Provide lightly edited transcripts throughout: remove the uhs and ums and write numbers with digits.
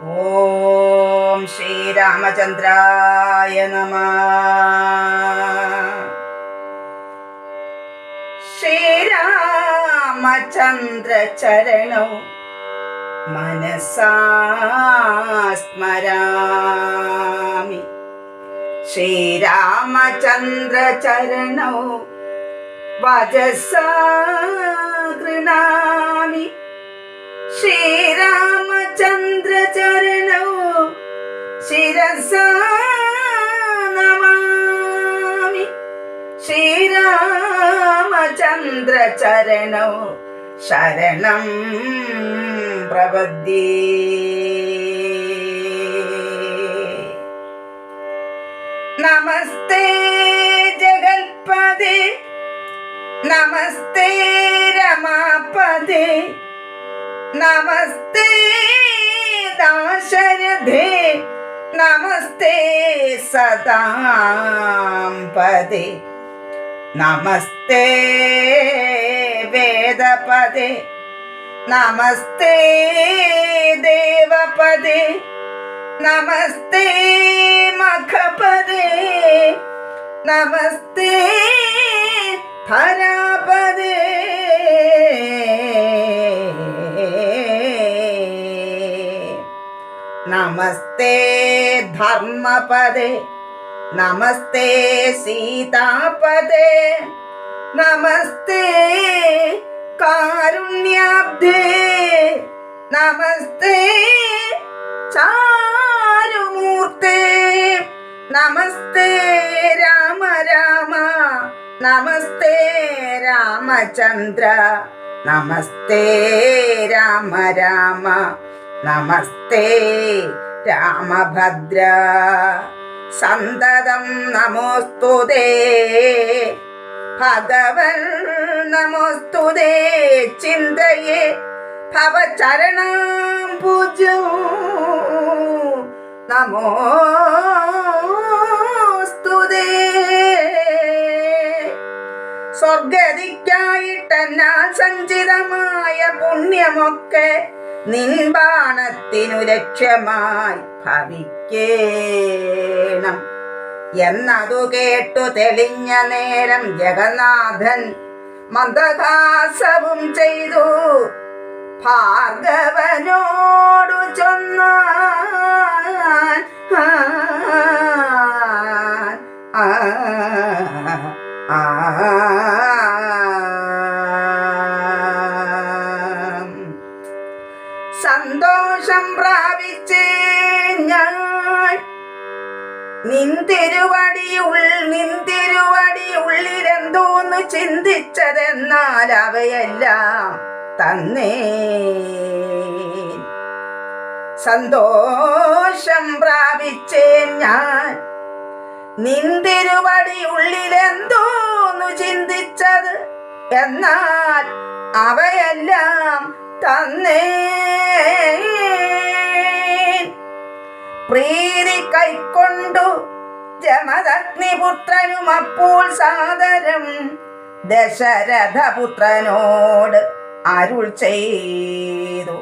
ഓം ശ്രീരാമചന്ദ്രായ നമഃ. ശ്രീരാമചന്ദ്ര ചരണൗ മനസാ സ്മരാമി. ശ്രീരാമചന്ദ്ര ചരണൗ വചസാ ഗൃണാമി. ശ്രീരാമചന്ദ്ര ചരണൗ ശിരസാ നമാമി. ശ്രീരാമചന്ദ്ര ചരണൗ ശരണം പ്രപദ്യേ. നമസ്തേ ജഗൽപദേ, നമസ്തേ രമാപദേ, നമസ്തേ ദാശരഥേ, നമസ്തേ സദാംപദേ, നമസ്തേ വേദപദേ, നമസ്തേ ദേവപദേ, നമസ്തേ മഖപദേ, നമസ്തേ ധരാപദേ. നമസ്തേ ധർമ്മപദേ, നമസ്തേ സീതാപദേ, നമസ്തേ കാരുണ്യാബ്ധേ, നമസ്തേ ചാരുമൂർത്തേ, നമസ്തേ രാമ രാമ, നമസ്തേ രാമചന്ദ്ര, നമസ്തേ രാമ രാമ, നമസ്തേ രാമഭദ്ര. സന്തതം നമോസ്തുതേ ഭഗവൻ, നമോസ്തുതേ ചിന്തയേ ഭവചരണാംബുജോ. നമോസ്തുതേ. സ്വർഗതിക്കായിട്ടെന്നാൽ സഞ്ചിതമായ പുണ്യമൊക്കെ നിൻബാണത്തിനു ലക്ഷ്യമായി ഭവിക്കേണം എന്നതു കേട്ടു തെളിഞ്ഞ നേരം ജഗന്നാഥൻ മന്ദഹാസവും ചെയ്തു ഭാർഗവനോടു ചൊന്നാൻ. സന്തോഷം പ്രാപിച്ചേ ഞാൻ നിന്തിരുവടി ഉള്ളിലെന്തോന്നു ചിന്തിച്ചതെന്നാൽ അവയെല്ലാം തന്നേ. സന്തോഷം പ്രാപിച്ചേ ഞാൻ നിന്തിരുവടി ഉള്ളിലെന്തോന്നു ചിന്തിച്ചത് എന്നാൽ അവയെല്ലാം തന്നേ. പ്രീതി കൈക്കൊണ്ടു ജമദഗ്നിപുത്രനും അപ്പോൾ സാദരം ദശരഥപുത്രനോട് അരുൾ ചെയ്തു.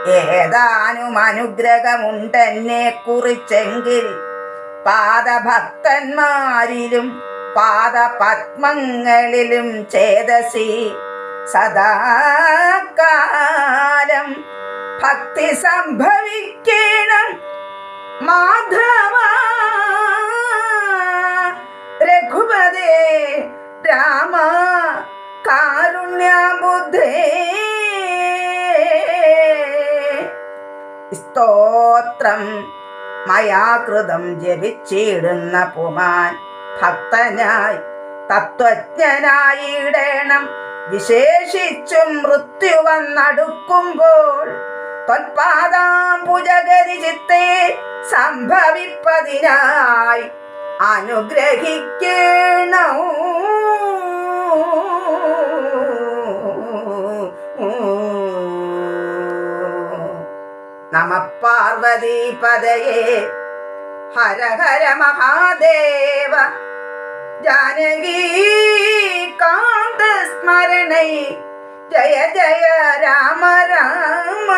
ഏതാനും അനുഗ്രഹമുണ്ടെന്നെ കുറിച്ചെങ്കിൽ പാദഭക്തന്മാരിലും പാദപത്മങ്ങളിലും ചേതസി സദാകാലം ഭക്തി സംഭവിക്കണം. മാധവ രഘുപതേ രാമ കാരുണ്യബുദ്ധേ. സ്തോത്രം മയാ കൃതം ജപിച്ചിടുന്ന പുമാൻ ഭക്തനായി തത്വജ്ഞനായിടേണം. വിശേഷിച്ചും മൃത്യു വന്നടുക്കുമ്പോൾ ത്വൽപാദാംബുജഗതി ചിത്തേ സംഭവിപ്പതിനായി അനുഗ്രഹിക്കണം. നമഃ പാർവതീപതയേ ഹര ഹര മഹാദേവ. ജാനകീകാന്ത സ്മരണൈ ജയ ജയ രാമ രാമ.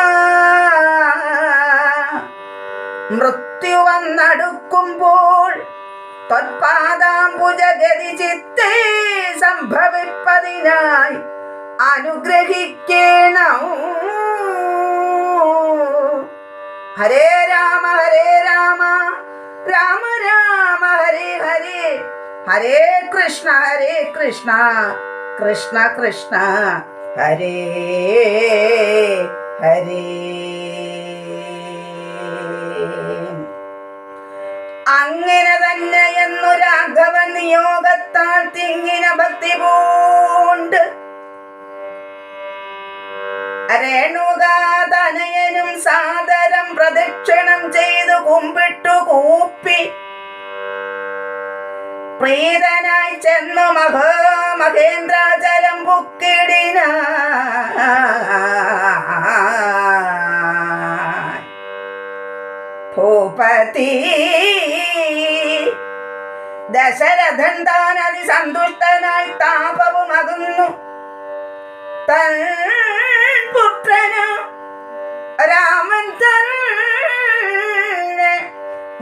മൃത്യു വന്നടുക്കുമ്പോൾ ത്വത്പാദാംബുജഗതി ചിത്തേ സംഭവിപ്പതിനായി അനുഗ്രഹിക്കണം. ഹരേ രാമ രാമ രാമ ഹരേ ഹരേ, ഹരേ കൃഷ്ണ കൃഷ്ണ കൃഷ്ണ ഹരേ ഹരേ. അങ്ങനെ തന്നെ എന്നു രാഘവൻ നിയോഗത്താൽ തിങ്ങിന ഭക്തി പൂണ്ട് രേണുകാതനയനും സാദരം പ്രദക്ഷിണം ചെയ്തു കുമ്പിട്ടു കൂപ്പി പ്രീതനായി ചെന്നു മഹേന്ദ്രാചലം ബുക്കിടിന. ഭൂപതി ദശരഥൻ താൻ അതിസന്തുഷ്ടനായി താപവുമകുന്നു തൻ പുത്രന് രാമൻ തന്നെ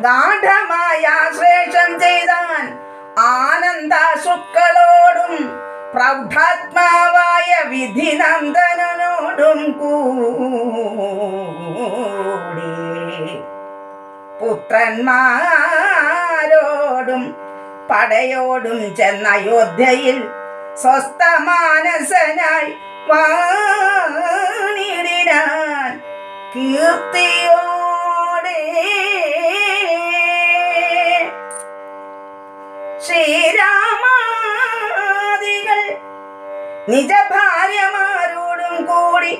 ഗാഠമായ ആശ്ലേഷം ചെയ്താൻ ആനന്ദാശുക്കളോടും പ്രൗഢാത്മാവായ വിധിനന്ദനോടും കൂടി പുത്രന്മാരോടും പടയോടും ചെന്ന അയോധ്യയിൽ സ്വസ്ഥമാനസനായി വാണിടിനാൻ കീർത്തിയോടെ. ശ്രീരാമാദികൾ നിജഭാര്യമാരോടും കൂടി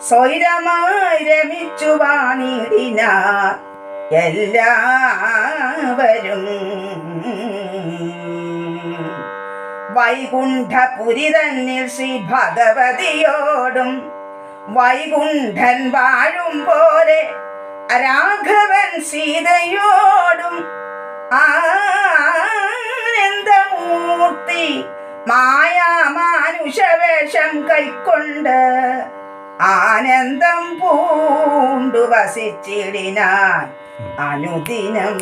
സ്വൈരമായി രമിച്ചു വാണിടിനാൻ എല്ലാവരും. വൈകുണ്ഠപുരി തന്നിൽ ശ്രീ ഭഗവതിയോടും വൈകുണ്ഠൻ വാഴും പോലെ രാഘവൻ സീതയോടും ആനന്ദമൂർത്തി മായാമാനുഷവേഷം കൈക്കൊണ്ട് ആനന്ദം പൂണ്ടു വസിച്ചിടിനാൻ അനുദിനം.